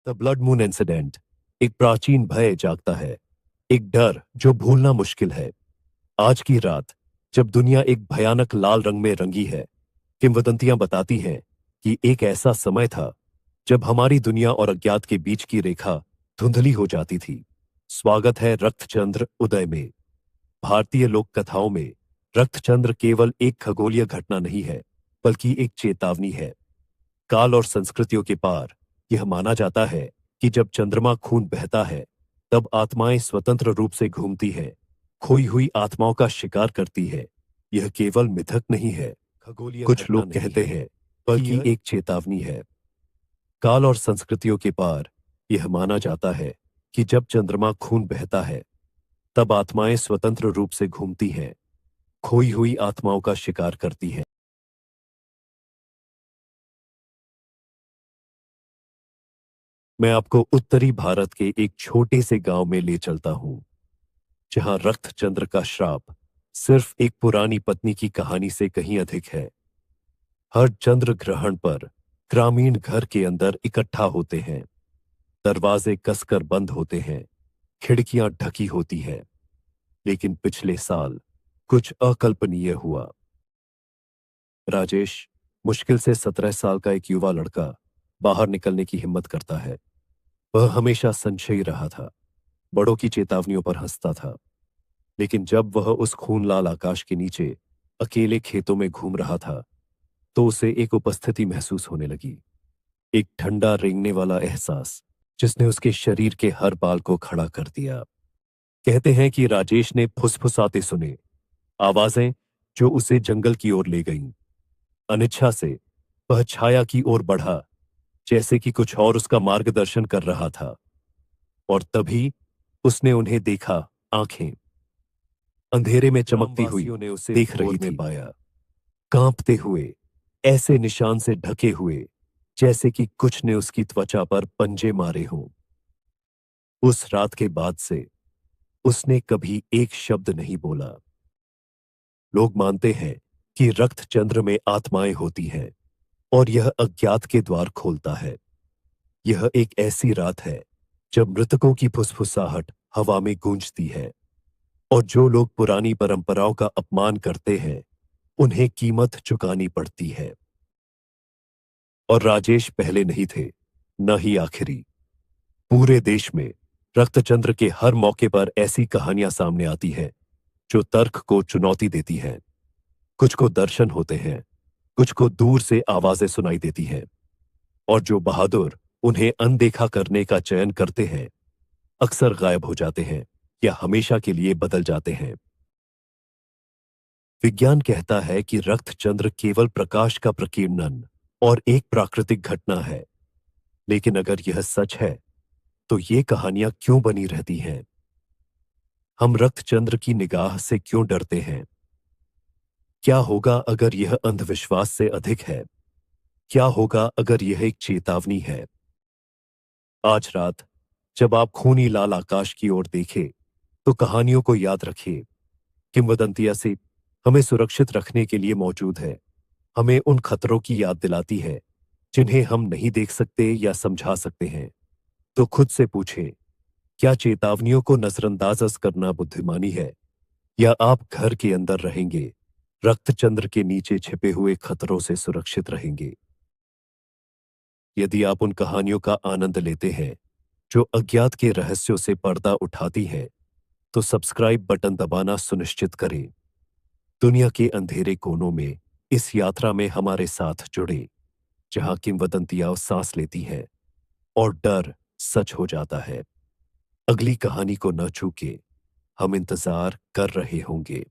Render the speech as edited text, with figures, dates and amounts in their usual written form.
The blood moon incident. एक प्राचीन भय जागता है, एक डर जो भूलना मुश्किल है। आज की रात, जब दुनिया एक भयानक लाल रंग में रंगी है, किंवदंतियां बताती हैं कि एक ऐसा समय था जब हमारी दुनिया और अज्ञात के बीच की रेखा धुंधली हो जाती थी। स्वागत है रक्तचंद्र उदय में। भारतीय लोक कथाओं में रक्तचंद्र केवल एक खगोलीय घटना नहीं है, बल्कि एक चेतावनी है। काल और संस्कृतियों के पार यह माना जाता है कि जब चंद्रमा खून बहता है, तब आत्माएं स्वतंत्र रूप से घूमती हैं, खोई हुई आत्माओं का शिकार करती है। यह केवल मिथक नहीं है, खगोलीय कुछ लोग कहते हैं, बल्कि एक चेतावनी है। काल और संस्कृतियों के पार यह माना जाता है कि जब चंद्रमा खून बहता है, तब आत्माएं स्वतंत्र रूप से घूमती हैं, खोई हुई आत्माओं का शिकार करती हैं। मैं आपको उत्तरी भारत के एक छोटे से गांव में ले चलता हूं, जहां रक्तचंद्र का श्राप सिर्फ एक पुरानी पत्नी की कहानी से कहीं अधिक है। हर चंद्र ग्रहण पर ग्रामीण घर के अंदर इकट्ठा होते हैं, दरवाजे कसकर बंद होते हैं, खिड़कियां ढकी होती हैं। लेकिन पिछले साल कुछ अकल्पनीय हुआ। राजेश, मुश्किल से 17 साल का एक युवा लड़का, बाहर निकलने की हिम्मत करता है। वह हमेशा संशयी रहा था, बड़ों की चेतावनियों पर हंसता था। लेकिन जब वह उस खून लाल आकाश के नीचे अकेले खेतों में घूम रहा था, तो उसे एक उपस्थिति महसूस होने लगी। एक ठंडा रेंगने वाला एहसास, जिसने उसके शरीर के हर बाल को खड़ा कर दिया। कहते हैं कि राजेश ने फुसफुसाते सुने आवाजें जो उसे जंगल की ओर ले गईं। अनिच्छा से वह छाया की ओर बढ़ा, जैसे कि कुछ और उसका मार्गदर्शन कर रहा था। और तभी उसने उन्हें देखा। आंखें अंधेरे में चमकती हुई ने उसे देख रही थी, पाया कांपते हुए, ऐसे निशान से ढके हुए जैसे कि कुछ ने उसकी त्वचा पर पंजे मारे हों। उस रात के बाद से उसने कभी एक शब्द नहीं बोला। लोग मानते हैं कि रक्तचंद्र में आत्माएं होती हैं और यह अज्ञात के द्वार खोलता है। यह एक ऐसी रात है जब मृतकों की फुसफुसाहट हवा में गूंजती है, और जो लोग पुरानी परंपराओं का अपमान करते हैं, उन्हें कीमत चुकानी पड़ती है। और राजेश पहले नहीं थे, न ही आखिरी। पूरे देश में रक्तचंद्र के हर मौके पर ऐसी कहानियां सामने आती हैं जो तर्क को चुनौती देती हैं। कुछ को दर्शन होते हैं, कुछ को दूर से आवाजें सुनाई देती हैं, और जो बहादुर उन्हें अनदेखा करने का चयन करते हैं, अक्सर गायब हो जाते हैं या हमेशा के लिए बदल जाते हैं। विज्ञान कहता है कि रक्तचंद्र केवल प्रकाश का प्रकीर्णन और एक प्राकृतिक घटना है। लेकिन अगर यह सच है, तो ये कहानियां क्यों बनी रहती हैं? हम रक्तचंद्र की निगाह से क्यों डरते हैं? क्या होगा अगर यह अंधविश्वास से अधिक है? क्या होगा अगर यह एक चेतावनी है? आज रात, जब आप खूनी लाल आकाश की ओर देखें, तो कहानियों को याद रखिए। किंवदंतियां से हमें सुरक्षित रखने के लिए मौजूद है, हमें उन खतरों की याद दिलाती है जिन्हें हम नहीं देख सकते या समझा सकते हैं। तो खुद से पूछें, क्या चेतावनियों को नजरअंदाज करना बुद्धिमानी है, या आप घर के अंदर रहेंगे, रक्तचंद्र के नीचे छिपे हुए खतरों से सुरक्षित रहेंगे? यदि आप उन कहानियों का आनंद लेते हैं जो अज्ञात के रहस्यों से पर्दा उठाती हैं, तो सब्सक्राइब बटन दबाना सुनिश्चित करें। दुनिया के अंधेरे कोनों में इस यात्रा में हमारे साथ जुड़े, जहां किंवदंतियां सांस लेती हैं और डर सच हो जाता है। अगली कहानी को न चूके, हम इंतजार कर रहे होंगे।